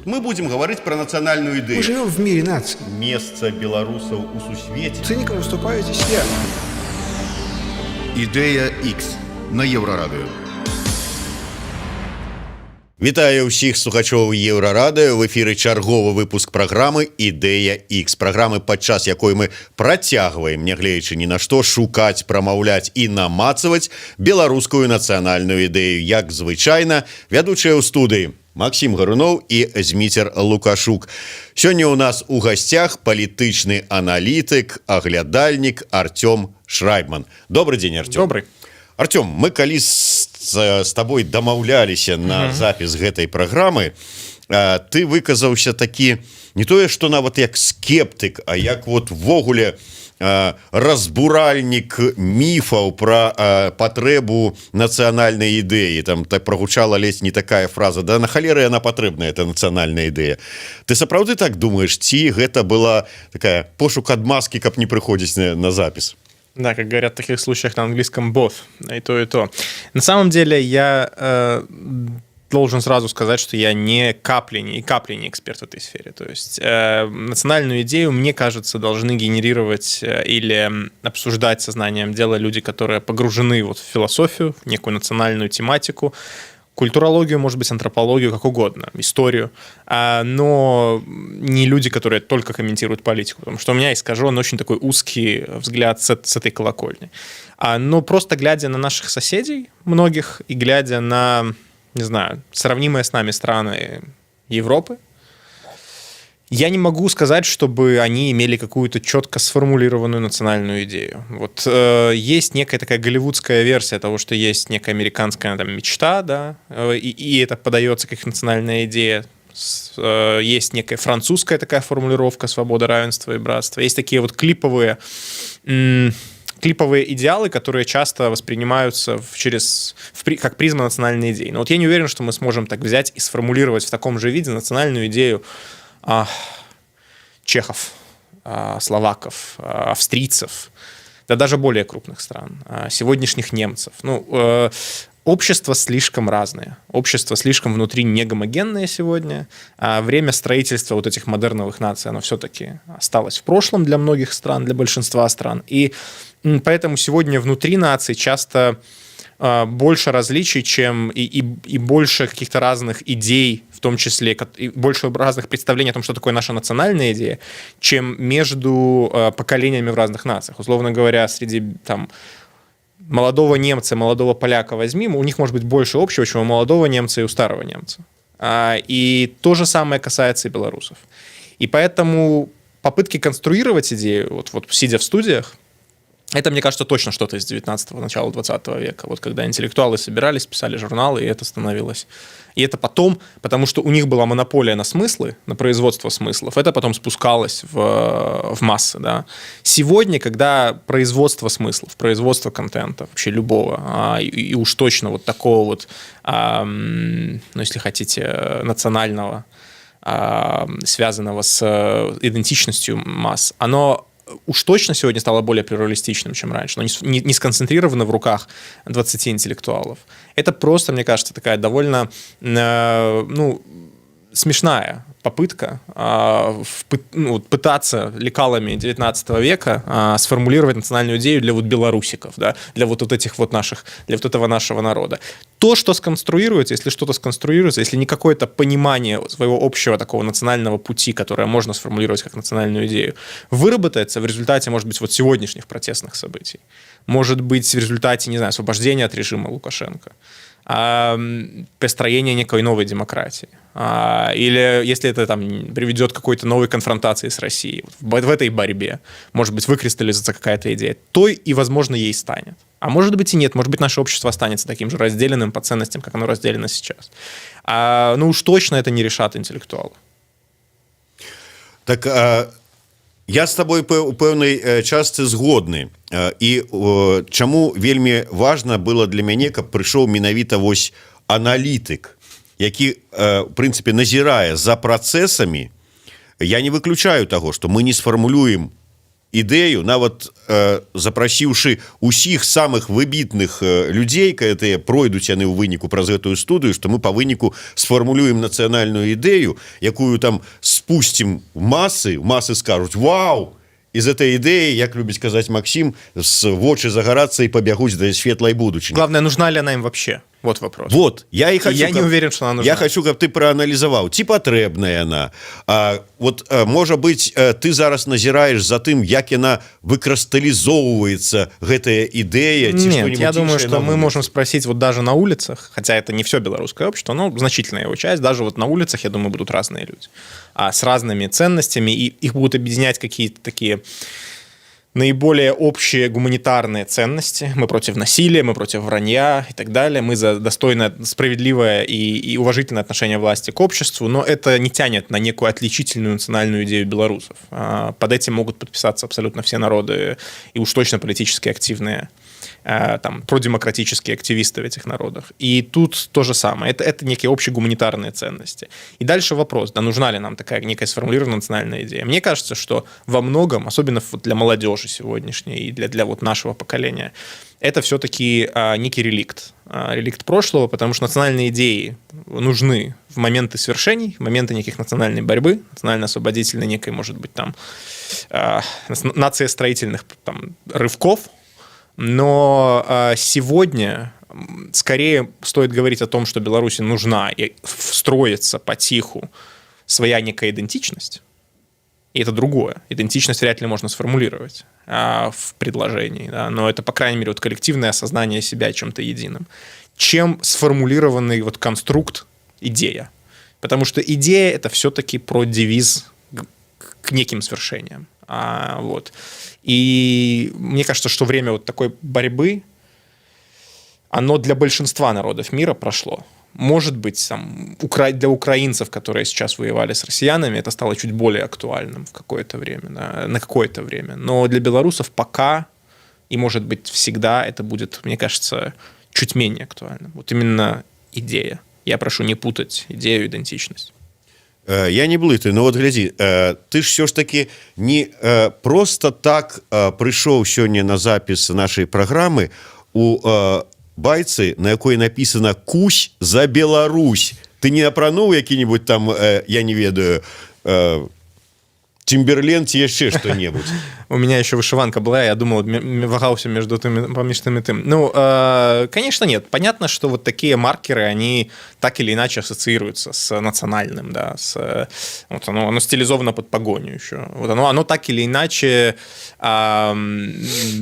Мы будем говорить про национальную идею. Мы живем в мире наций. Место белорусов у сусвете. Циником выступаете все. Ідея X на Єврорадіо. Вітаю ўсіх слухачоў Еўрарадыё. В эфіры чарговы выпуск праграмы «Ідэя X». Праграмы, падчас якой мы працягваем, нягледзячы ні на што, шукаць, прамаўляць і намацаваць беларускую нацыянальную ідэю. Як звычайна, вядучыя ў студыі Максим Гаруноў і Зміцер Лукашук. Сёння ў нас у гасцях палітычны аналітык, аглядальнік Артём Шрайбман. Добрый дзень, Артём. Добрый. Артём, мы калі с тобой дамаўляліся на запіс гэтай праграмы, ты выказаўся такі не тое, што нават як скептык, а як вот ввогуле разбуральнік міфаў пра патрэбу нацыянальнай ідэі. Там так прогучала ледзь не такая фраза: да на халеры яна патрэбная, эта нацыянальная ідэя. Ты сапраўды так думаеш, ці гэта была такая пошук адмазкі, каб не прыходзіць на запіс? Да, как говорят в таких случаях на английском both, и то, и то. На самом деле я должен сразу сказать, что я ни капли не эксперт в этой сфере. То есть национальную идею, мне кажется, должны генерировать или обсуждать сознанием дела люди, которые погружены вот в философию, в некую национальную тематику, культурологию, может быть, антропологию, как угодно, историю, но не люди, которые только комментируют политику, потому что у меня искажен очень такой узкий взгляд с этой колокольни. Но просто глядя на наших соседей, многих, и глядя на, не знаю, сравнимые с нами страны Европы, я не могу сказать, чтобы они имели какую-то четко сформулированную национальную идею. Вот есть некая такая голливудская версия того, что есть некая американская там мечта, да, и это подается как национальная идея. Есть некая французская такая формулировка: свобода, равенство и братство. Есть такие вот клиповые идеалы, которые часто воспринимаются как призма национальной идеи. Но вот я не уверен, что мы сможем так взять и сформулировать в таком же виде национальную идею чехов, словаков, австрийцев, да даже более крупных стран, сегодняшних немцев. Общества слишком разные, общества слишком внутри негомогенные сегодня. Время строительства вот этих модерновых наций, оно все-таки осталось в прошлом для многих стран, для большинства стран. И поэтому сегодня внутри наций часто больше различий, чем и больше каких-то разных идей, в том числе и больше разных представлений о том, что такое наша национальная идея, чем между поколениями в разных нациях. Условно говоря, среди там молодого немца, молодого поляка возьми, у них может быть больше общего, чем у молодого немца и у старого немца. И то же самое касается и белорусов. И поэтому попытки конструировать идею, вот сидя в студиях, это, мне кажется, точно что-то из 19-го, начала 20 века. Вот когда интеллектуалы собирались, писали журналы, и это становилось. И это потом, потому что у них была монополия на смыслы, на производство смыслов, это потом спускалось в массы. Да. Сегодня, когда производство смыслов, производство контента, вообще любого, и уж точно вот такого вот, если хотите, национального, связанного с идентичностью масс, оно уж точно сегодня стало более плюралистичным, чем раньше, но не сконцентрировано в руках 20 интеллектуалов. Это просто, мне кажется, такая довольно смешная попытка пытаться лекалами 19 века сформулировать национальную идею для вот белорусиков, да, для вот этих вот наших, для вот этого нашего народа. То, что сконструируется, если что-то сконструируется, если не какое-то понимание своего общего такого национального пути, которое можно сформулировать как национальную идею, выработается в результате, может быть, вот сегодняшних протестных событий, может быть, в результате, не знаю, освобождения от режима Лукашенко, построение некой новой демократии. Или если это там приведет к какой-то новой конфронтации с Россией, в этой борьбе, может быть, выкристаллизуется какая-то идея, то и, возможно, ей станет. А может быть и нет, может быть, наше общество останется таким же разделенным по ценностям, как оно разделено сейчас. Уж точно это не решат интеллектуалы. Так, я з табой у пэўнай частцы згодны. І чаму вельмі важна было для мяне, каб прыйшоў менавіта вось аналітык, які, в прынцыпе, назірае за працэсамі, я не выключаю таго, што мы не сфармулюем ідэю, нават запрасіўшы усіх самых выбітных людзей, которые пройдуць яны ў выніку праз гэтую студыю, што мы па выніку сфармулюем нацыянальную ідэю, якую там спусцім масы скажуць: вау! Из этой идеи, як любіць казаць Максим, с вочы загарацца и побягуць до светлой будучыні. Главное, нужна ли она им вообще? Вот вопрос. Вот, я не уверен, что она нужна. Я хочу, каб ты прааналізаваў, ці патрэбная яна. Можа быць, ты зараз назіраеш за тым, як яна выкрысталізоўваецца, гэтая ідэя, ці Нет, я думаю, что мы можем спросить вот даже на улицах, хотя это не все белорусское общество, но значительная его часть, даже вот на улицах, я думаю, будут разные люди, с разными ценностями, и их будут объединять какие-то такие наиболее общие гуманитарные ценности. Мы против насилия, мы против вранья и так далее. Мы за достойное, справедливое и уважительное отношение власти к обществу, но это не тянет на некую отличительную национальную идею белорусов. Под этим могут подписаться абсолютно все народы, и уж точно политически активные, там, продемократические активисты в этих народах. И тут то же самое. Это некие общие гуманитарные ценности. И дальше вопрос, да, нужна ли нам такая некая сформулированная национальная идея. Мне кажется, что во многом, особенно для молодежи сегодняшней и для вот нашего поколения, это все-таки некий реликт. Реликт прошлого, потому что национальные идеи нужны в моменты свершений, в моменты неких национальной борьбы, национально-освободительной некой, может быть, там, нациестроительных там, рывков. Но сегодня скорее стоит говорить о том, что Беларуси нужна и встроится потиху своя некая идентичность. И это другое. Идентичность вряд ли можно сформулировать в предложении. Да? Но это, по крайней мере, вот коллективное осознание себя чем-то единым. Чем сформулированный вот конструкт идея. Потому что идея – это все-таки про девиз к неким свершениям. Вот. И мне кажется, что время вот такой борьбы, оно для большинства народов мира прошло. Может быть, там, для украинцев, которые сейчас воевали с россиянами, это стало чуть более актуальным в какое-то время, да, на какое-то время. Но для белорусов пока, и, может быть, всегда это будет, мне кажется, чуть менее актуальным. Вот именно идея. Я прошу не путать идею и идентичность. Я не блытаю, но вот глядзі, ты ж все ж таки не просто так прыйшоў сёння на запіс нашай праграмы у байцы, на якой написано «Кусь за Беларусь». Ты не апрануў які-нибудь там, я не ведаю, Тимберлен ці яшчэ что-нибудь? У меня еще вышиванка была, я думал, вагался между тем и тем. Ну, конечно, нет. Понятно, что вот такие маркеры, они так или иначе ассоциируются с национальным, да, вот оно стилизовано под погоню еще. Вот оно так или иначе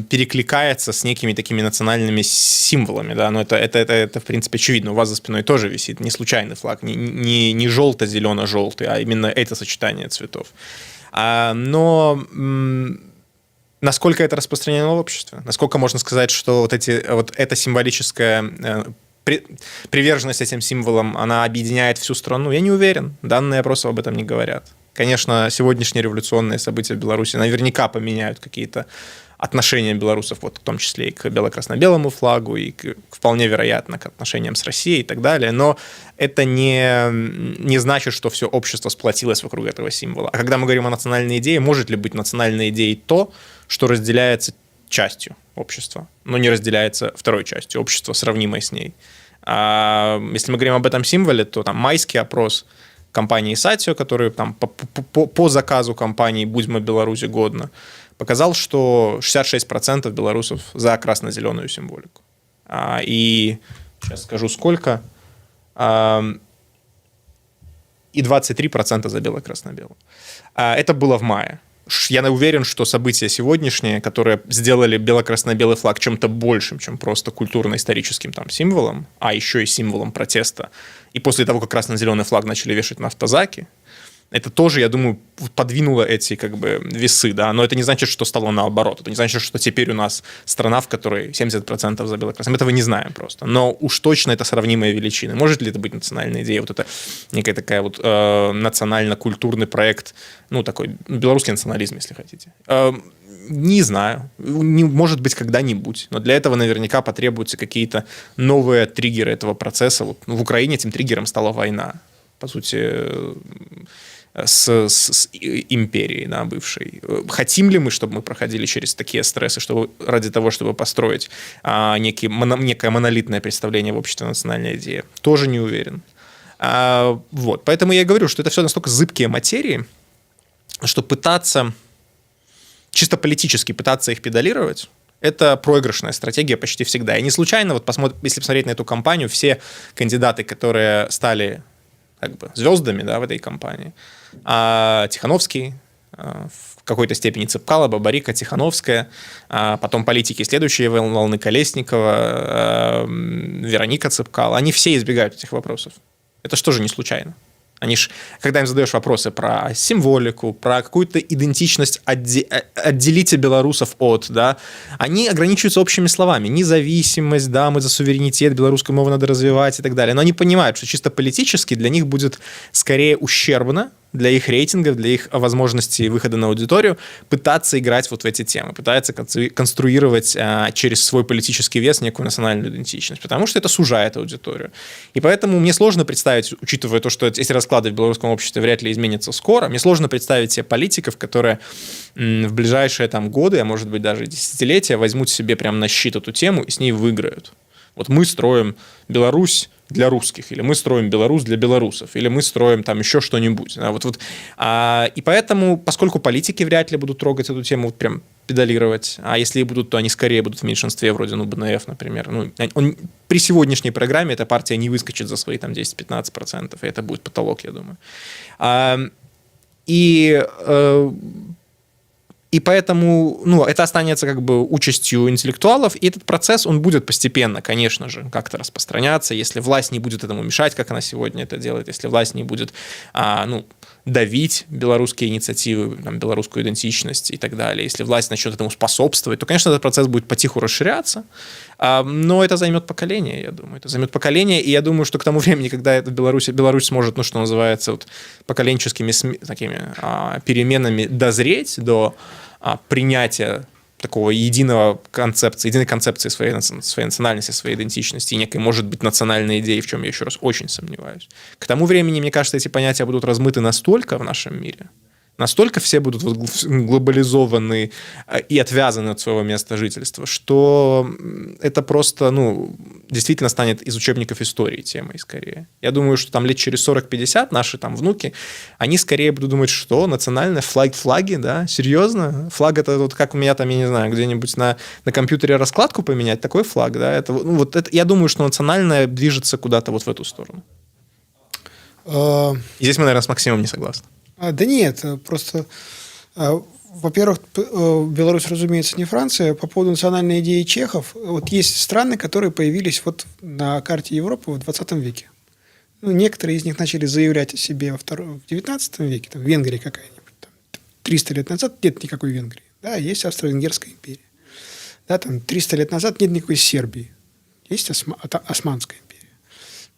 перекликается с некими такими национальными символами, да, но это в принципе очевидно. У вас за спиной тоже висит не случайный флаг, не желто-зелено-желтый, а именно это сочетание цветов. Но насколько это распространено в обществе? Насколько можно сказать, что вот эта символическая приверженность этим символам, она объединяет всю страну? Я не уверен. Данные опросов об этом не говорят. Конечно, сегодняшние революционные события в Беларуси наверняка поменяют какие-то отношения белорусов, вот в том числе и к бело-красно-белому флагу, и вполне вероятно к отношениям с Россией и так далее, но это не значит, что все общество сплотилось вокруг этого символа. А когда мы говорим о национальной идее, может ли быть национальной идеей то, что разделяется частью общества, но не разделяется второй частью общества, сравнимой с ней? Если мы говорим об этом символе, то там майский опрос компании «Сатио», который там по заказу компании «Будьмо Беларуси годно», показал, что 66% белорусов за красно-зеленую символику. И сейчас скажу сколько. И 23% за бело-красно-белую. Это было в мае. Я уверен, что события сегодняшние, которые сделали бело-красно-белый флаг чем-то большим, чем просто культурно-историческим там символом, а еще и символом протеста, и после того, как красно-зеленый флаг начали вешать на автозаки, это тоже, я думаю, подвинуло эти как бы весы, да, но это не значит, что стало наоборот, это не значит, что теперь у нас страна, в которой 70% за бело-красным, этого не знаем просто, но уж точно это сравнимые величины. Может ли это быть национальная идея, вот это некая такая вот национально-культурный проект, ну, такой белорусский национализм, если хотите. Не знаю, может быть, когда-нибудь, но для этого наверняка потребуются какие-то новые триггеры этого процесса. Вот в Украине этим триггером стала война. По сути, с империей, да, бывшей. Хотим ли мы, чтобы мы проходили через такие стрессы, чтобы ради того, чтобы построить некое монолитное представление в обществе о национальной идее? Тоже не уверен. Вот. Поэтому я и говорю, что это все настолько зыбкие материи, что пытаться, чисто политически пытаться их педалировать, это проигрышная стратегия почти всегда. И не случайно, вот если посмотреть на эту кампанию, все кандидаты, которые стали как бы звездами, да, в этой кампании, Тихановский, в какой-то степени Цепкало, Бабарика, Тихановская, потом политики следующие волны Колесникова, Вероника Цепкало, они все избегают этих вопросов. Это что же не случайно? Они ж, когда им задаешь вопросы про символику, про какую-то идентичность, отделите белорусов от, да, они ограничиваются общими словами. Независимость, да, мы за суверенитет, белорусскую мову надо развивать и так далее. Но они понимают, что чисто политически для них будет скорее ущербно, для их рейтингов, для их возможности выхода на аудиторию, пытаться играть вот в эти темы, пытаться конструировать через свой политический вес некую национальную идентичность, потому что это сужает аудиторию. И поэтому мне сложно представить, учитывая то, что эти расклады в белорусском обществе вряд ли изменятся скоро, мне сложно представить себе политиков, которые в ближайшие там годы, а может быть даже десятилетия, возьмут себе прям на щит эту тему и с ней выиграют. Вот мы строим Беларусь для русских, или мы строим Беларусь для белорусов, или мы строим там еще что-нибудь. И поэтому, поскольку политики вряд ли будут трогать эту тему, вот прям педалировать, а если и будут, то они скорее будут в меньшинстве, вроде БНФ, например. При сегодняшней программе эта партия не выскочит за свои там 10-15%, и это будет потолок, я думаю. И поэтому, это останется как бы участью интеллектуалов, и этот процесс, он будет постепенно, конечно же, как-то распространяться, если власть не будет этому мешать, как она сегодня это делает, если власть не будет, давить белорусские инициативы, там, белорусскую идентичность и так далее, если власть начнет этому способствовать, то, конечно, этот процесс будет потиху расширяться, но это займет поколение, я думаю. Это займет поколение, и я думаю, что к тому времени, когда это Беларусь сможет, что называется, вот, поколенческими такими переменами дозреть до принятия такого единой концепции своей национальности, своей идентичности и некой, может быть, национальной идеи, в чем я еще раз очень сомневаюсь. К тому времени, мне кажется, эти понятия будут размыты настолько в нашем мире, настолько все будут глобализованы и отвязаны от своего места жительства, что это просто, действительно станет из учебников истории темой скорее. Я думаю, что там лет через 40-50 наши там внуки, они скорее будут думать, что национальные флаги, да, серьезно? Флаг — это вот как у меня там, я не знаю, где-нибудь на компьютере раскладку поменять, такой флаг, да, это, я думаю, что национальное движется куда-то вот в эту сторону. И здесь мы, наверное, с Максимом не согласны. Да нет, просто, во-первых, Беларусь, разумеется, не Франция. По поводу национальной идеи чехов, вот есть страны, которые появились вот на карте Европы в 20 веке. Некоторые из них начали заявлять о себе в 19 веке, там Венгрия какая-нибудь, там, 300 лет назад нет никакой Венгрии, да, есть Австро-Венгерская империя. Да, там 300 лет назад нет никакой Сербии, есть Османская империя.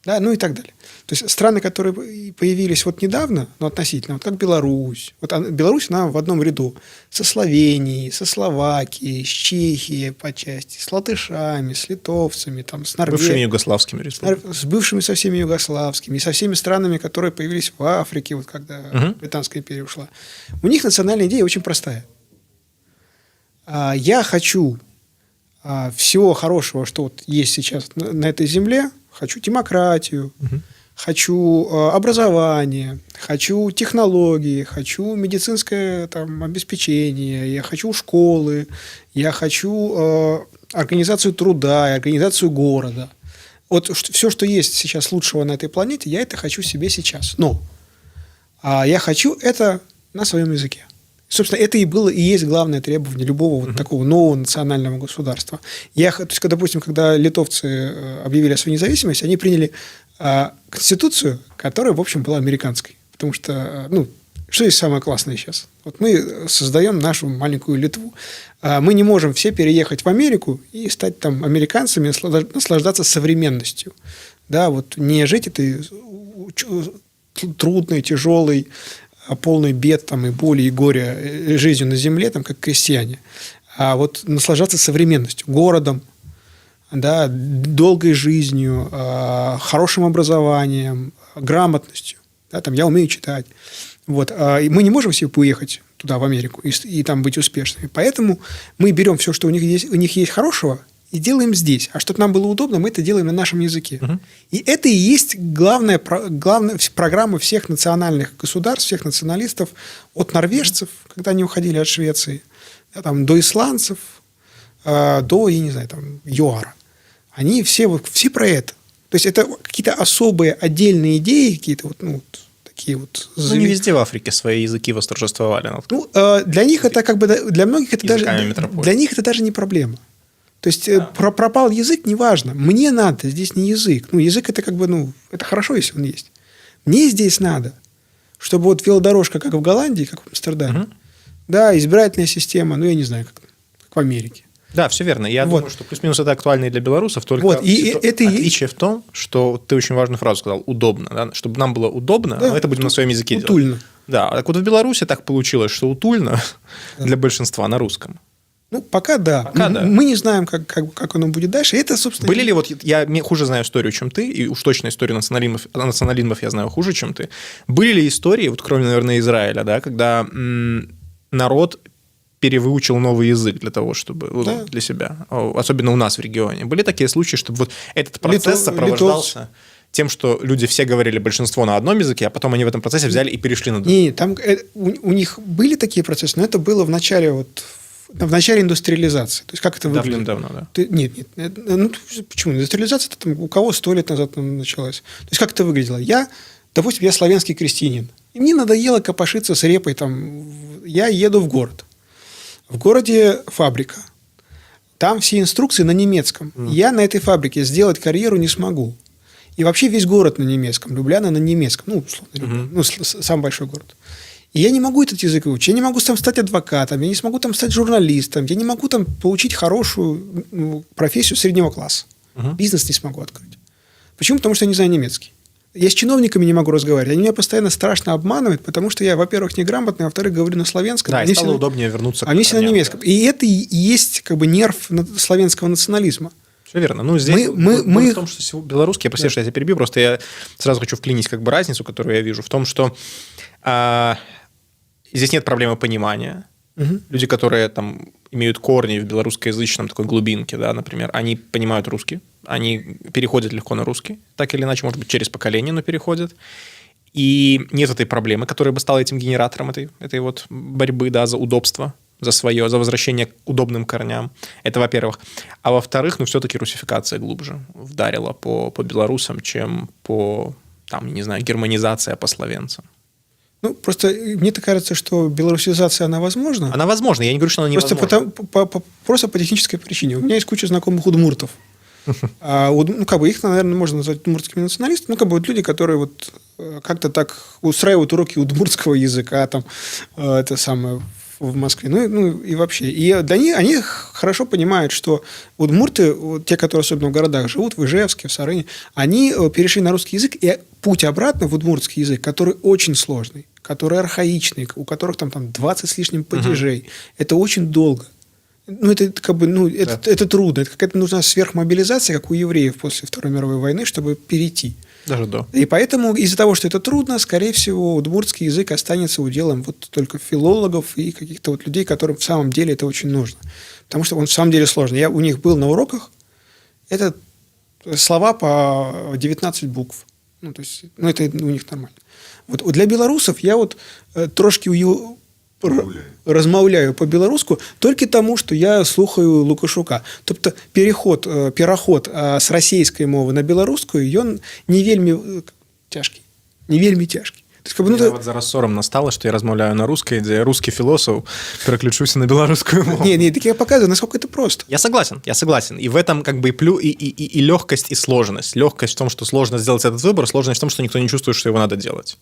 Да, и так далее. То есть страны, которые появились вот недавно, относительно, вот как Беларусь. Вот Беларусь, она в одном ряду со Словенией, со Словакией, с Чехией по части, с латышами, с литовцами, там, с Норвегией. Бывшими югославскими республиками. С бывшими со всеми югославскими, и со всеми странами, которые появились в Африке, вот когда Британская империя ушла. У них национальная идея очень простая. Я хочу всего хорошего, что вот есть сейчас на этой земле, хочу демократию, хочу образование, хочу технологии, хочу медицинское там, обеспечение, я хочу школы, я хочу организацию труда, организацию города. Вот все, что есть сейчас лучшего на этой планете, я это хочу себе сейчас. Но я хочу это на своем языке. Собственно, это и было и есть главное требование любого вот такого нового национального государства. То есть, допустим, когда литовцы объявили о своей независимости, они приняли конституцию, которая, в общем, была американской. Потому что, что есть самое классное сейчас? Вот мы создаем нашу маленькую Литву. Мы не можем все переехать в Америку и стать там американцами, наслаждаться современностью. Да, вот не жить этой трудной, тяжелой, полной бед там, и боли, и горя жизнью на земле, там, как крестьяне, а вот наслаждаться современностью, городом, да, долгой жизнью, хорошим образованием, грамотностью. Да, там, я умею читать. Вот. И мы не можем себе поехать туда, в Америку, и там быть успешными. Поэтому мы берем все, что у них есть хорошего, и делаем здесь. А чтобы нам было удобно, мы это делаем на нашем языке. И это и есть главная программа всех национальных государств, всех националистов, от норвежцев, когда они уходили от Швеции, там, до исландцев, до, я не знаю, там, ЮАРа. Они все про это. То есть это какие-то особые отдельные идеи, какие-то вот, ну, такие вот... Ну, не везде в Африке свои языки восторжествовали. Ну, для них это как бы... Для многих это даже... метрополии. Для них это даже не проблема. То есть пропал язык, неважно. Мне надо, здесь не язык. Ну, язык это как бы, ну, это хорошо, если он есть. Мне здесь надо, чтобы вот велодорожка, как в Голландии, как в Амстердаме, да, избирательная система, ну, я не знаю, как в Америке. Да, все верно. Я думаю, что плюс-минус это актуально и для белорусов, только вот, и это отличие в том, что ты очень важную фразу сказал, удобно. Да? Чтобы нам было удобно, да, мы это будем на своем языке утульно делать. Да, так вот в Беларуси так получилось, что утульно для большинства на русском. Ну, пока да. Мы не знаем, как оно будет дальше. Это, собственно... Были ли, вот я хуже знаю историю, чем ты, и уж точно историю национализмов я знаю хуже, чем ты. Были ли истории, вот кроме, наверное, Израиля, да, когда народ перевыучил новый язык для того, чтобы для себя, особенно у нас в регионе. Были такие случаи, чтобы вот этот процесс сопровождался тем, что люди все говорили большинство на одном языке, а потом они в этом процессе взяли и перешли на другой. Нет, там у них были такие процессы, но это было в начале индустриализации. То есть как это выглядит? Давно, да. Нет. Ну, почему? Индустриализация там, у кого 100 лет назад началась. То есть как это выглядело? Допустим, я славянский крестьянин. И мне надоело копошиться с репой. Там, я еду в город. В городе фабрика. Там все инструкции на немецком. Я на этой фабрике сделать карьеру не смогу. И вообще весь город на немецком. Любляна на немецком. Ну, условно, ну, самый большой город. И я не могу этот язык выучить. Я не могу там стать адвокатом. Я не смогу там стать журналистом. Я не могу там получить хорошую профессию среднего класса. Бизнес не смогу открыть. Почему? Потому что я не знаю немецкий. Я с чиновниками не могу разговаривать. Они меня постоянно страшно обманывают, потому что я, во-первых, неграмотный, а во-вторых, говорю на славянском. Да, и стало удобнее вернуться к корням. А мне все на немецком. Да. И это и есть как бы нерв славянского национализма. Все верно. Ну, здесь мы в том, что белорусский, я прости, что я тебя перебью, просто я сразу хочу вклинить как бы разницу, которую я вижу, в том, что здесь нет проблемы понимания. Люди, которые там имеют корни в белорусскоязычном такой глубинке, да, например, они понимают русский, они переходят легко на русский, так или иначе, может быть, через поколение, но переходят. И нет этой проблемы, которая бы стала этим генератором этой вот борьбы, да, за удобство, за свое, за возвращение к удобным корням. Это во-первых. А во-вторых, ну, все-таки русификация глубже вдарила по белорусам, чем по, там, не знаю, германизация по словенцам. Ну, просто мне так кажется, что белорусизация, она возможна. Она возможна, я не говорю, что она невозможна. Просто по технической причине. У меня есть куча знакомых удмуртов. Ну, как бы их, наверное, можно назвать удмуртскими националистами. Ну, как бы вот люди, которые вот как-то так устраивают уроки удмуртского языка, там, это самое, в Москве, ну и вообще. И для них, они хорошо понимают, что удмурты, вот те, которые особенно в городах живут, в Ижевске, в Сарыне, они перешли на русский язык, и путь обратно в удмуртский язык, который очень сложный, который архаичный, у которых там 20 с лишним падежей, это очень долго. Ну, это как бы, ну, это трудно. Это какая-то нужна сверхмобилизация, как у евреев после Второй мировой войны, чтобы перейти. Даже до. И поэтому из-за того, что это трудно, скорее всего, удмуртский язык останется уделом вот только филологов и каких-то вот людей, которым в самом деле это очень нужно. Потому что он в самом деле сложный. Я у них был на уроках. Это слова по 19 букв. Ну, то есть, ну, это у них нормально. Вот для белорусов я вот трошки розмовляю по-білоруську тільки тому, що я слухаю Лукашука. Тобто переход з російської мови на білоруську, він не вельми тяжкий. Не вельми тяжкий. Вот зараз соромно стало, что я размовляю на русской, где я русский философ, переключусь на белорусскую мову. Нет, так я показываю, насколько это просто. Я согласен. И в этом как бы и легкость, и сложность. Легкость в том, что сложно сделать этот выбор, сложность в том, что никто не чувствует, что его надо делать.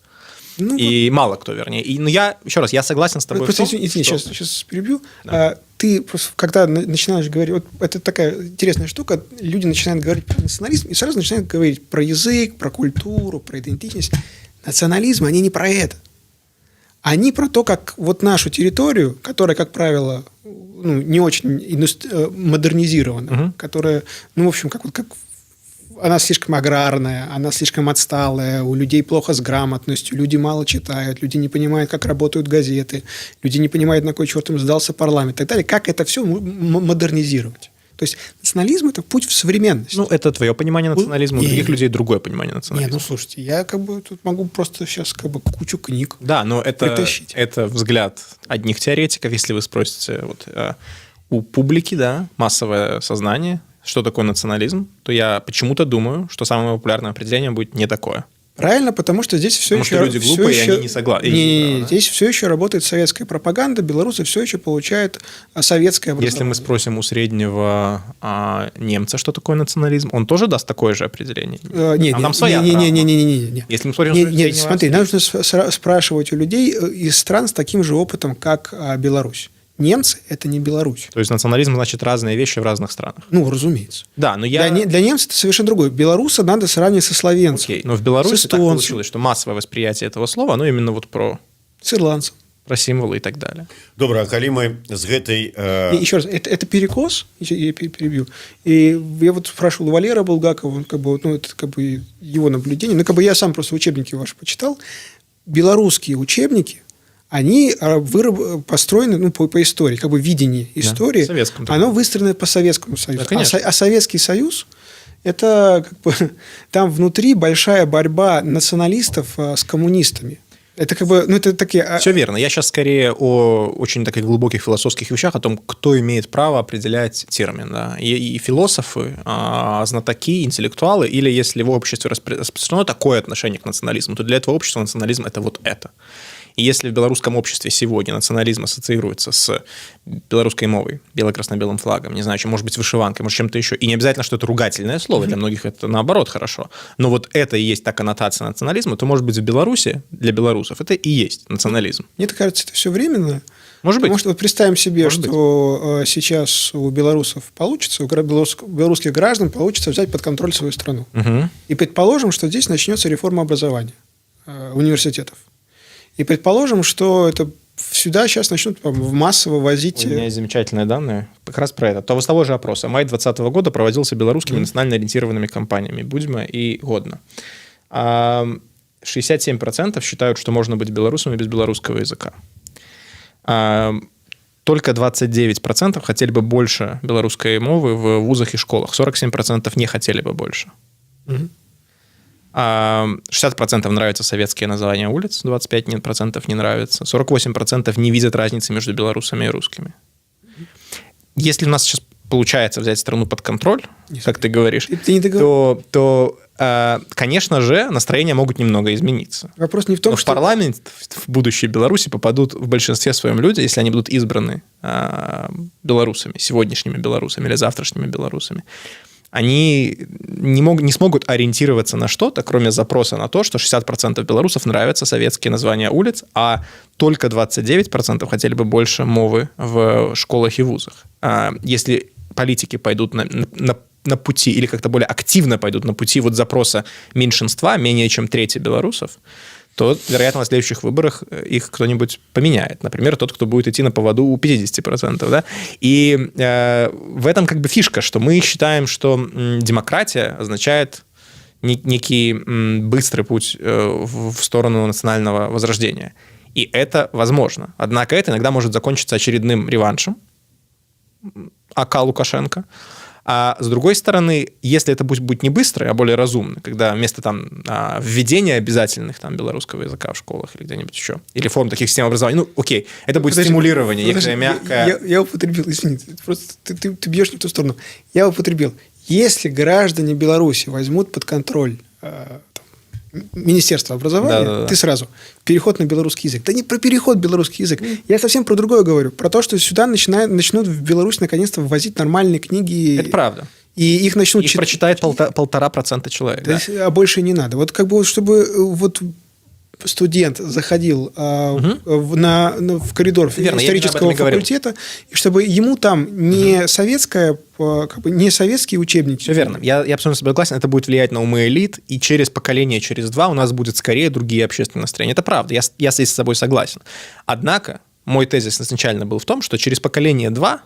Ну, и мало кто, вернее. Но я, еще раз, я согласен с тобой просто, в том, извини, сейчас перебью. Да. Ты просто, когда начинаешь говорить... Вот это такая интересная штука. Люди начинают говорить про национализм и сразу начинают говорить про язык, про культуру, про идентичность. Национализм, они не про это. Они про то, как вот нашу территорию, которая, как правило, ну, не очень модернизирована, которая, ну, в общем, как она слишком аграрная, она слишком отсталая, у людей плохо с грамотностью, люди мало читают, люди не понимают, как работают газеты, люди не понимают, на кой черт им сдался парламент и так далее. Как это все модернизировать? То есть национализм – это путь в современность. Ну, это твое понимание национализма, у других людей другое понимание национализма. Ну, слушайте, я тут могу просто сейчас кучу книг Да, но притащить. это взгляд одних теоретиков. Если вы спросите у публики, да, массовое сознание, что такое национализм, то я почему-то думаю, что самое популярное определение будет не такое. Правильно, потому что здесь все Потому еще... что люди глупые, и они не согласны. Не, здесь все еще работает советская пропаганда, белорусы все еще получают советское образование. Если мы спросим у среднего немца, что такое национализм, он тоже даст такое же определение? Там своя правда. Не. Если мы спросим Нет, смотри, нужно спрашивать у людей из стран с таким же опытом, как Беларусь. Немцы – это не Беларусь. То есть национализм значит разные вещи в разных странах? Ну, разумеется. Да, но я... Для немцев это совершенно другое. Белоруса надо сравнивать со словенцем. Окей, но в Беларуси так получилось, что массовое восприятие этого слова, оно именно вот про с символы и так далее. Добра, калі мы з гэтай Еще раз, это перекос, я перебью. И я вот спрашивал у Валера Булгакова, он это его наблюдение, я сам просто учебники ваши почитал. Белорусские учебники, они построены по истории, видение истории, да, оно выстроено по Советскому Союзу. Да, а Советский Союз – это там внутри большая борьба националистов с коммунистами. Это это такие... Все верно. Я сейчас скорее о очень таких глубоких философских вещах, о том, кто имеет право определять термин. Да? И философы, знатоки, интеллектуалы, или если в обществе распространено такое отношение к национализму, то для этого общества национализм – это вот это. И если в белорусском обществе сегодня национализм ассоциируется с белорусской мовой, бело-красно-белым флагом, не знаю, чем, может быть, вышиванкой, может, чем-то еще, и не обязательно, что это ругательное слово, для многих это, наоборот, хорошо, но вот это и есть та коннотация национализма, то, может быть, в Беларуси для белорусов это и есть национализм. Мне кажется, это все временно. Может быть. Потому что представим себе, что сейчас у белорусов получится, у белорусских граждан получится взять под контроль свою страну. Угу. И предположим, что здесь начнется реформа образования университетов. И предположим, что это сюда сейчас начнут массово возить... У меня есть замечательные данные как раз про это. С того же опроса. Май 2020 года проводился белорусскими национально ориентированными компаниями Будьма и Годно. 67% считают, что можно быть белорусами без белорусского языка. Только 29% хотели бы больше белорусской мовы в вузах и школах. 47% не хотели бы больше. 60% нравятся советские названия улиц, 25% не нравятся, 48% не видят разницы между белорусами и русскими. Если у нас сейчас получается взять страну под контроль, как ты говоришь, то, конечно же, настроения могут немного измениться. Вопрос не в том, что... в парламент в будущей Беларуси попадут в большинстве своем люди, если они будут избраны белорусами, сегодняшними белорусами или завтрашними белорусами. Они не смогут ориентироваться на что-то, кроме запроса на то, что 60% белорусов нравятся советские названия улиц, а только 29% хотели бы больше мовы в школах и вузах. Если политики пойдут на пути, или как-то более активно пойдут на пути запроса меньшинства, менее чем трети белорусов, то, вероятно, на следующих выборах их кто-нибудь поменяет. Например, тот, кто будет идти на поводу у 50%. Да? И в этом фишка, что мы считаем, что демократия означает некий быстрый путь в сторону национального возрождения. И это возможно. Однако это иногда может закончиться очередным реваншем АК Лукашенко. А с другой стороны, если это будет не быстро, а более разумно, когда вместо введения обязательных белорусского языка в школах или где-нибудь еще, или форм таких систем образования, окей, это будет стимулирование, некое мягкое... Я употребил, извините, просто ты бьешь не в ту сторону. Я употребил. Если граждане Беларуси возьмут под контроль Министерство образования, ты сразу переход на белорусский язык. Да не про переход на белорусский язык. Я совсем про другое говорю. Про то, что сюда начнут в Беларусь наконец-то ввозить нормальные книги. Это правда. И их начнут читать. Их прочитает 1,5% человек. Да? А больше не надо. чтобы студент заходил в коридор исторического факультета, и чтобы ему там не советские учебники. Все верно. Я абсолютно согласен. Это будет влиять на умы элит, и через поколение, через два у нас будет скорее другие общественные настроения. Это правда. Я с собой согласен. Однако мой тезис изначально был в том, что через поколение два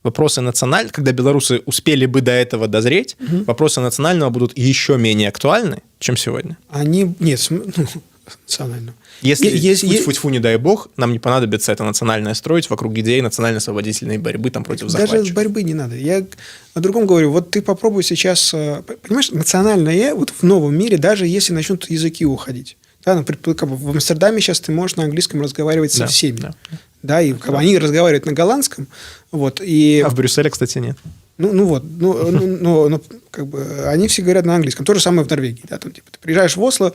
вопросы национального, когда белорусы успели бы до этого дозреть, вопросы национального будут еще менее актуальны, чем сегодня. Они... Нет, национального. Если фу-фу-фу, не дай бог, нам не понадобится это национальное строить вокруг идеи национально-освободительной борьбы там, против захватчиков. Даже борьбы не надо. Я о другом говорю. Вот ты попробуй сейчас... Понимаешь, национальное вот в новом мире, даже если начнут языки уходить. Да, например, как бы в Амстердаме сейчас ты можешь на английском разговаривать со всеми. Да, и как бы они разговаривают на голландском. Вот, и... А в Брюсселе, кстати, нет. Как бы они все говорят на английском. То же самое в Норвегии. Да, там, типа, ты приезжаешь в Осло,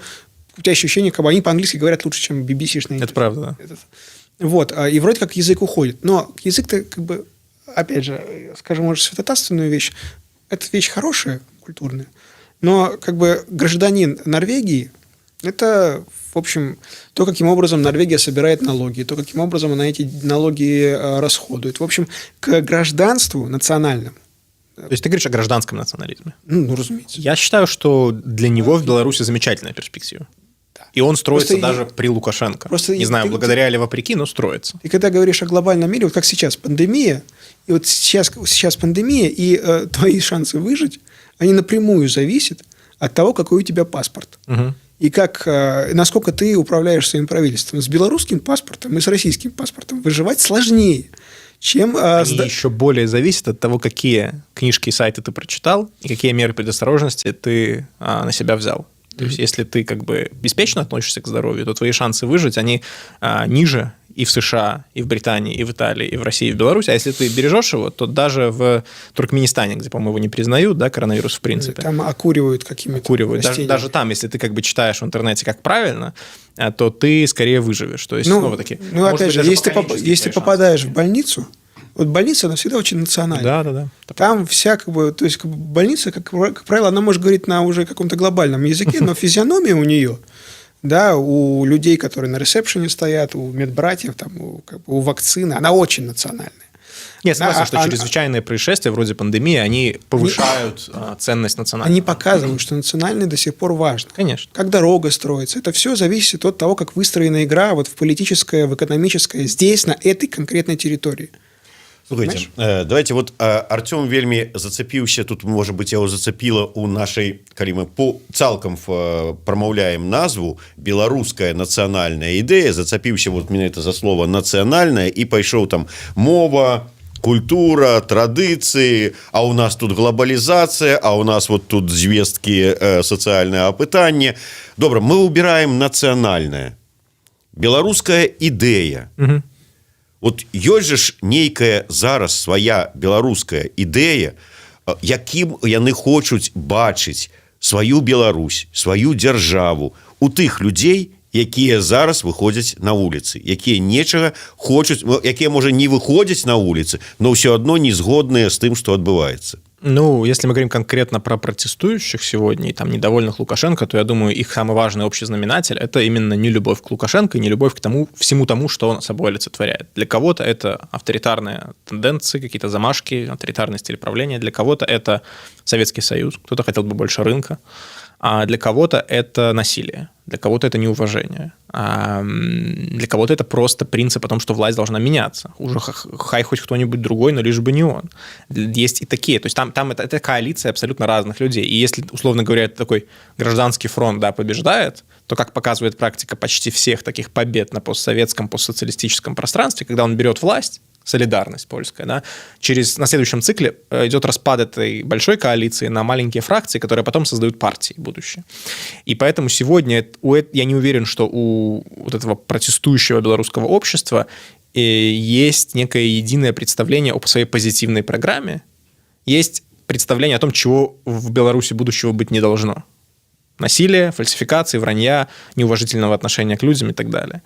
у тебя ощущение, как бы они по-английски говорят лучше, чем BBC-шные. Это правда, да. Вот, и вроде как язык уходит. Но язык-то, как бы, опять же, скажем, может, святотатственную вещь. Это вещь хорошая, культурная. Но, как бы, гражданин Норвегии, это, в общем, то, каким образом Норвегия собирает налоги, то, каким образом она эти налоги расходует. В общем, к гражданству национальному. То есть ты говоришь о гражданском национализме? Ну, разумеется. Я считаю, что для него в Беларуси замечательная перспектива. Да. И он строится даже при Лукашенко. Не знаю, благодаря или вопреки, но строится. И когда говоришь о глобальном мире, вот как сейчас пандемия, и вот сейчас пандемия, и твои шансы выжить, они напрямую зависят от того, какой у тебя паспорт. Угу. И насколько ты управляешь своим правительством. С белорусским паспортом и с российским паспортом выживать сложнее, чем... Они еще более зависят от того, какие книжки и сайты ты прочитал, и какие меры предосторожности ты на себя взял. То есть, если ты как бы беспечно относишься к здоровью, то твои шансы выжить, они ниже и в США, и в Британии, и в Италии, и в России, и в Беларуси. А если ты бережешь его, то даже в Туркменистане, где, по-моему, его не признают, да, коронавирус в принципе. Там окуривают какими-то растениями. Даже там, если ты как бы читаешь в интернете, как правильно, то ты скорее выживешь. То есть, снова-таки... Ну, опять же, если ты попадаешь в больницу, вот больница, она всегда очень национальная. Да. Там вся, как бы, то есть, как бы, больница, как правило, она может говорить на уже каком-то глобальном языке, но физиономия у нее, да, у людей, которые на ресепшене стоят, у медбратьев, там, у вакцины, она очень национальная. Я согласен, что чрезвычайные происшествия, вроде пандемии, они повышают ценность национального. Они показывают, что национальное до сих пор важно. Конечно. Как дорога строится. Это все зависит от того, как выстроена игра вот в политическое, в экономическое, здесь, на этой конкретной территории. Слухайте, давайте вот Артём вельмі зацепіўся, тут, можа быць, яго зацепіла у нашай, калі мы цалкам прамаўляем назву, беларуская нацыянальная ідэя, зацепіўся вот менавіта за слово нацыянальная і пайшоў там мова, культура, традыцыі, а у нас тут глобалізацыя, а у нас вот тут звесткі сацыяльнае апытанне. Добра, мы убираем нацыянальная. Беларуская ідэя. Вот ёсць жа ж нейкая зараз свая беларуская ідэя, якім яны хочуць бачыць сваю Беларусь, сваю дзяржаву у тых людзей, якія зараз выходзяць на вуліцы, якія нечага хочуць, якія, можа, не выходзяць на вуліцы, но ўсё адно не згодныя з тым, што адбываецца. Ну, если мы говорим конкретно про протестующих сегодня и там недовольных Лукашенко, то я думаю, их самый важный общий знаменатель – это именно не любовь к Лукашенко и не любовь к всему тому, что он собой олицетворяет. Для кого-то это авторитарные тенденции, какие-то замашки, авторитарный стиль правления. Для кого-то это Советский Союз, кто-то хотел бы больше рынка. А для кого-то это насилие, для кого-то это неуважение, а для кого-то это просто принцип о том, что власть должна меняться. Уже хай хоть кто-нибудь другой, но лишь бы не он. Есть и такие. То есть там это коалиция абсолютно разных людей. И если, условно говоря, такой гражданский фронт, да, побеждает, то, как показывает практика почти всех таких побед на постсоветском, постсоциалистическом пространстве, когда он берет власть, солидарность польская, да, на следующем цикле идет распад этой большой коалиции на маленькие фракции, которые потом создают партии будущее. И поэтому сегодня я не уверен, что у вот этого протестующего белорусского общества есть некое единое представление о своей позитивной программе, есть представление о том, чего в Беларуси будущего быть не должно. Насилие, фальсификации, вранья, неуважительного отношения к людям и так далее.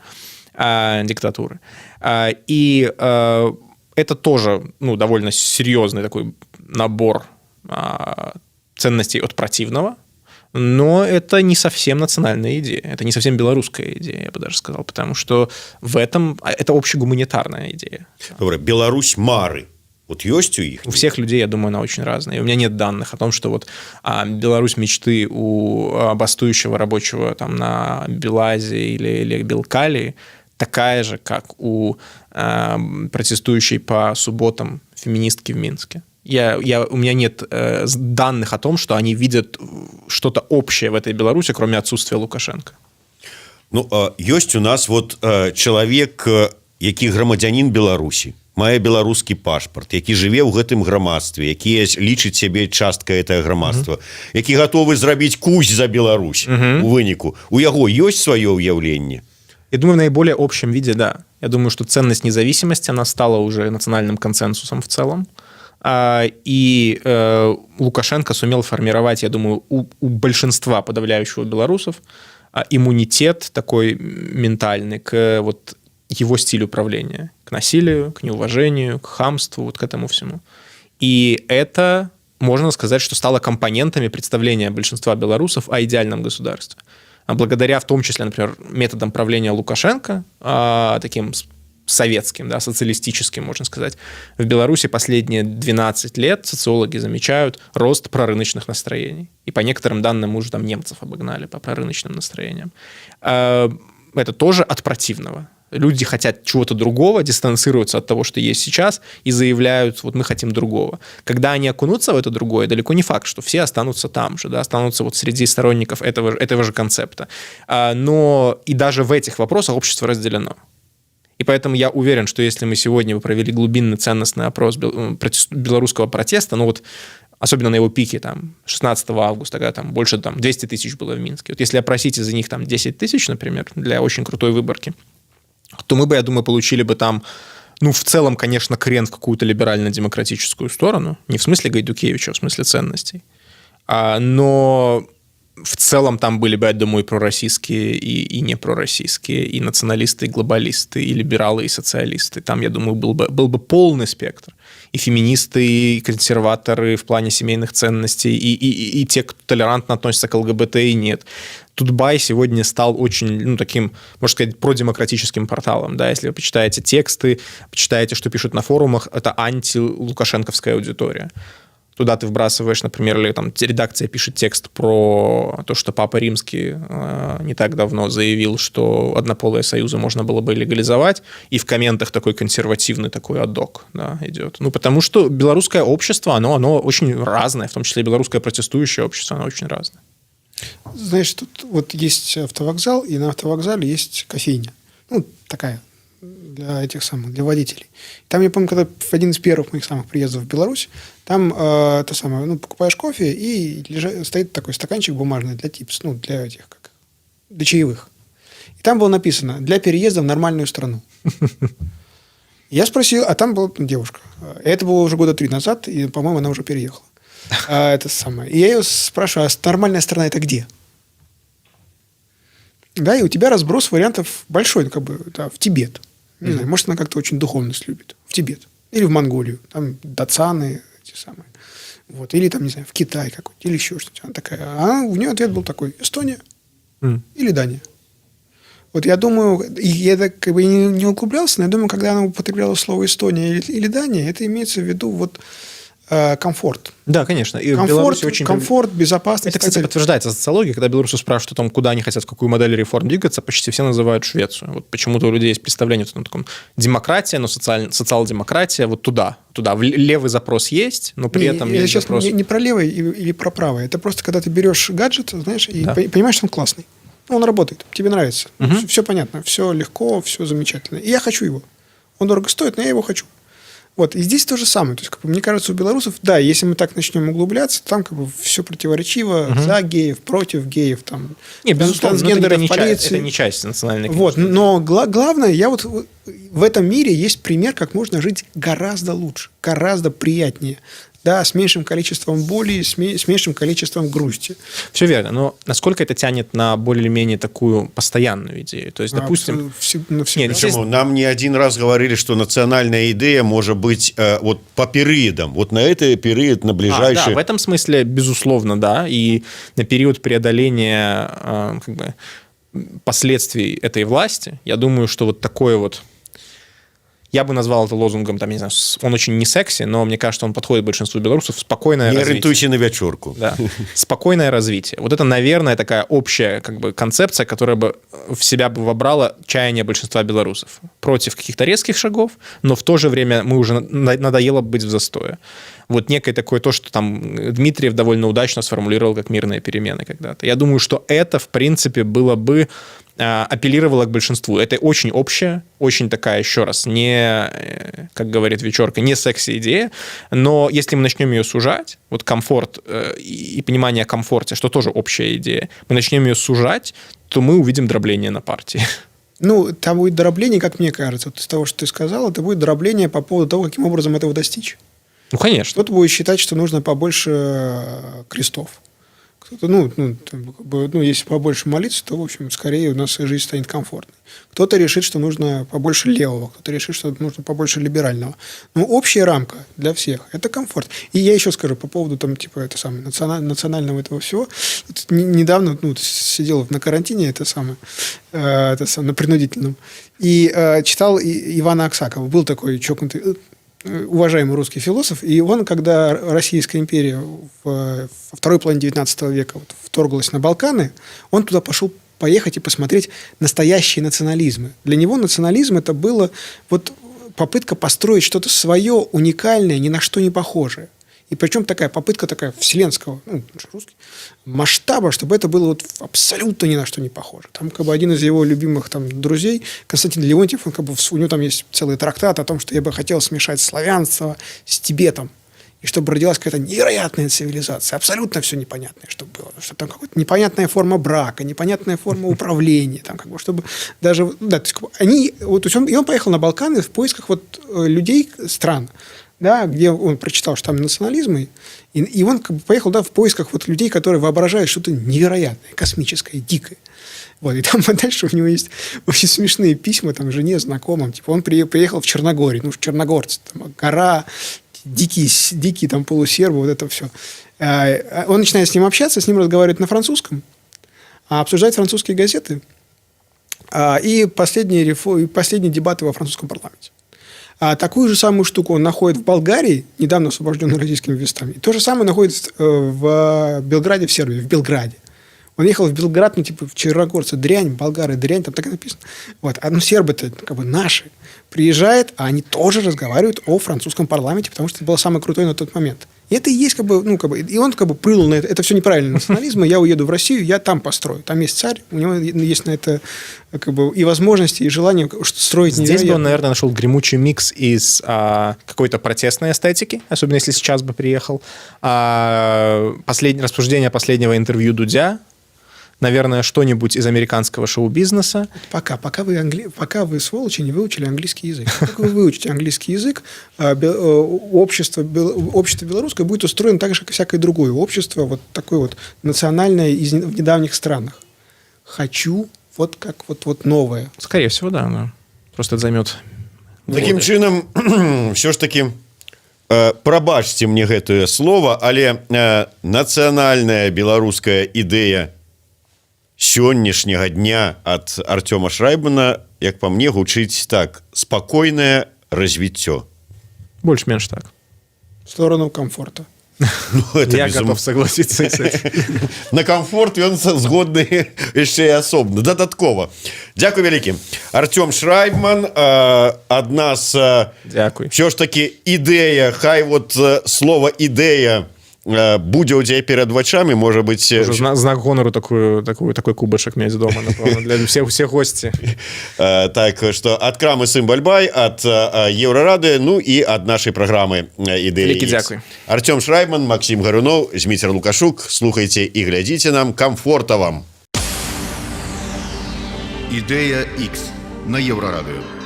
Диктатуры. И это тоже, ну, довольно серьезный такой набор ценностей от противного, но это не совсем национальная идея, это не совсем белорусская идея, я бы даже сказал, потому что в этом это общегуманитарная идея. Добре, Беларусь мары. Вот есть у их? У всех людей, я думаю, она очень разная. И у меня нет данных о том, что вот Беларусь мечты у бастующего рабочего там на Белазе или Белкалии такая же, как у протестующей по субботам феминистки в Минске. У меня нет данных о том, что они видят что-то общее в этой Беларуси, кроме отсутствия Лукашенко. Ну, ёсць у нас вот чалавек, які грамадзянін Беларусі, мае беларускі пашпарт, які жыве ў гэтым грамадстве, які лічыць сябе часткай гэтага грамадства, які гатовы зрабіць кусь за Беларусь у выніку. У яго ёсць сваё ўяўленне? Я думаю, в наиболее общем виде, да. Я думаю, что ценность независимости, она стала уже национальным консенсусом в целом. И Лукашенко сумел формировать, я думаю, у большинства подавляющего белорусов иммунитет такой ментальный к вот его стилю управления, к насилию, к неуважению, к хамству, вот к этому всему. И это, можно сказать, что стало компонентами представления большинства белорусов о идеальном государстве. Благодаря в том числе, например, методам правления Лукашенко, таким советским, да, социалистическим, можно сказать, в Беларуси последние 12 лет социологи замечают рост прорыночных настроений. И по некоторым данным мы уже там немцев обогнали по прорыночным настроениям. Это тоже от противного. Люди хотят чего-то другого, дистанцируются от того, что есть сейчас, и заявляют, вот мы хотим другого. Когда они окунутся в это другое, далеко не факт, что все останутся там же, да, останутся вот среди сторонников этого же концепта. Но и даже в этих вопросах общество разделено. И поэтому я уверен, что если мы сегодня бы провели глубинный ценностный опрос белорусского протеста, ну вот особенно на его пике, там, 16 августа, когда там больше там, 200 тысяч было в Минске, вот если опросить из них там 10 тысяч, например, для очень крутой выборки, то мы бы, я думаю, получили бы там, ну, в целом, конечно, крен в какую-то либерально-демократическую сторону, не в смысле Гайдукевича, а в смысле ценностей, но в целом там были бы, я думаю, и пророссийские, и не пророссийские, и националисты, и глобалисты, и либералы, и социалисты. Там, я думаю, был бы полный спектр. И феминисты, и консерваторы в плане семейных ценностей, и те, кто толерантно относится к ЛГБТ, и нет. Тутбай сегодня стал очень, ну, таким, можно сказать, продемократическим порталом. Да? Если вы почитаете тексты, почитаете, что пишут на форумах, это антилукашенковская аудитория. Туда ты вбрасываешь, например, или там редакция пишет текст про то, что Папа Римский не так давно заявил, что однополые союзы можно было бы легализовать, и в комментах такой консервативный такой адок, да, идет. Ну, потому что белорусское общество, оно очень разное, в том числе и белорусское протестующее общество, оно очень разное. Знаешь, тут вот есть автовокзал, и на автовокзале есть кофейня. Ну, такая, для этих самых, для водителей. Там, я помню, когда в один из первых моих самых приездов в Беларусь, там то самое, ну, покупаешь кофе, и стоит такой стаканчик бумажный для типс, ну, для этих, как, для чаевых. И там было написано «Для переезда в нормальную страну». Я спросил, а там была девушка. Это было уже года 3 назад, и, по-моему, она уже переехала. Это самое. И я ее спрашиваю, а нормальная страна это где? Да, и у тебя разброс вариантов большой, как бы, да, в Тибет. Не знаю, может, она как-то очень духовность любит. В Тибет. Или в Монголию. Там дацаны эти самые. Вот. Или там, не знаю, в Китай какой-то. Или еще что-то. Она такая. А у нее ответ был такой. Эстония. Или Дания. Вот я думаю, и я как бы не углублялся, но я думаю, когда она употребляла слово Эстония или Дания, это имеется в виду вот комфорт. Да, конечно. И комфорт, безопасность. Это, кстати, подтверждается социологией, когда белорусы спрашивают о том, куда они хотят, в какую модель реформ двигаться, почти все называют Швецию. Вот почему-то у людей есть представление о таком демократия, но социал-демократия, вот туда. Левый запрос есть, но при этом есть запрос... Не про левый или про правый. Это просто, когда ты берешь гаджет, знаешь, и понимаешь, что он классный. Он работает, тебе нравится. Все понятно, все легко, все замечательно. И я хочу его. Он дорого стоит, но я его хочу. Вот, и здесь то же самое. То есть, как бы, мне кажется, у белорусов, да, если мы так начнем углубляться, там как бы все противоречиво, за геев, против геев, там, трансгендеров, полиции. Это не часть национальной культуры. Вот, но главное, я вот в этом мире есть пример, как можно жить гораздо лучше, гораздо приятнее. Да, с меньшим количеством боли, с меньшим количеством грусти. Все верно, но насколько это тянет на более-менее такую постоянную идею? То есть, допустим... Нам не один раз говорили, что национальная идея может быть вот по периодам. Вот на этот период, на ближайший... Да, в этом смысле, безусловно, да. И на период преодоления как бы, последствий этой власти, я думаю, что вот такое вот Я бы назвал это лозунгом, там, не знаю, он очень не секси, но мне кажется, он подходит большинству белорусов. Спокойное Не развитие. ориентуйся на вечерку. Да. Спокойное развитие. Вот это, наверное, такая общая как бы концепция, которая бы в себя бы вобрала чаяние большинства белорусов. Против каких-то резких шагов, но в то же время мы уже надоело быть в застое. Вот некое такое то, что там Дмитриев довольно удачно сформулировал как мирные перемены когда-то. Я думаю, что это, в принципе, было бы апеллировало к большинству. Это очень общая, очень такая, еще раз, не, как говорит Вечерка, не секси-идея, но если мы начнем ее сужать, вот комфорт и понимание о комфорте, что тоже общая идея, мы начнем ее сужать, то мы увидим дробление на партии. Ну, там будет дробление, как мне кажется. Вот из того, что ты сказал, это будет дробление по поводу того, каким образом этого достичь. Ну, конечно. Кто-то будет считать, что нужно побольше крестов. Кто-то, если побольше молиться, то, в общем, скорее у нас жизнь станет комфортной. Кто-то решит, что нужно побольше левого, кто-то решит, что нужно побольше либерального. Но общая рамка для всех – это комфорт. И я еще скажу по поводу там, типа, это самое, национального этого всего. Недавно сидел на карантине, на принудительном, и читал Ивана Аксакова. Был такой чокнутый, уважаемый русский философ, и он, когда Российская империя во второй половине 19 века вторглась на Балканы, он туда поехать и посмотреть настоящие национализмы. Для него национализм это было попытка построить что-то свое, уникальное, ни на что не похожее. И причем попытка вселенского, русский, масштаба, чтобы это было абсолютно ни на что не похоже. Там один из его любимых друзей, Константин Леонтьев, у него там есть целый трактат о том, что я бы хотел смешать славянство с Тибетом. И чтобы родилась какая-то невероятная цивилизация, абсолютно все непонятное, чтобы было. Что там какая-то непонятная форма брака, непонятная форма управления, чтобы даже... Да, то есть он поехал на Балканы в поисках людей, стран, да, где он прочитал, что там национализм, и он поехал в поисках людей, которые воображают что-то невероятное, космическое, дикое. И там дальше у него есть очень смешные письма жене, знакомым. Он приехал в Черногорию, черногорцы, гора, дикие полусербы, это все. Он начинает с ним общаться, с ним разговаривать на французском, обсуждать французские газеты и последние дебаты во французском парламенте. Такую же самую штуку он находит в Болгарии, недавно освобожденной российскими вестами. И то же самое находит в Белграде, в Сербии, в Белграде. Он ехал в Белград, в черногорцы, дрянь, болгары, дрянь, там так и написано. Сербы-то наши. Приезжает, а они тоже разговаривают о французском парламенте, потому что это было самое крутое на тот момент. И это и есть, и он плыл на это. Это все неправильный национализм. Я уеду в Россию, я там построю. Там есть царь, у него есть на это и возможности, и желание строить невероятно. Здесь бы он, наверное, нашел гремучий микс из какой-то протестной эстетики, особенно если сейчас бы приехал. Рассуждение последнего интервью Дудя, наверное, что-нибудь из американского шоу-бизнеса. Пока вы, сволочи, не выучили английский язык. Как вы выучите английский язык, общество белорусское будет устроено так же, как и всякое другое общество, такое национальное в недавних странах. Хочу новое. Скорее всего, да. Но просто это займет... Таким чынам, все ж таки, прабачьте мне гэтае слово, але нацыянальная беларуская ідэя сённяшняга дня ад Артёма Шрайбмана, як па мне, гучыць так: спакойнае развіццё. Больш-менш так. В сторону комфорта. Я готов согласиться с этим. На комфорт ён згодны яшчэ і асобна, дадаткова. Дзякуй вялікі. Артём Шрайбман, ад нас все ж таки ідэя, хай слово ідэя будзе ў дзея перад вачамі, можа быць... Знак гонору такой кубачак мець дома, напэўна, для все госці. Так, што ад крамы Сымбальбай, ад Еўрарады, і ад нашай праграмы «Ідэя». Вялікі дзякуй. Артём Шрайбман, Максим Гарунов, Зміцер Лукашук. Слухайце і глядзіце нам. Камфорта вам. «Ідэя X» на Еўрарадыё.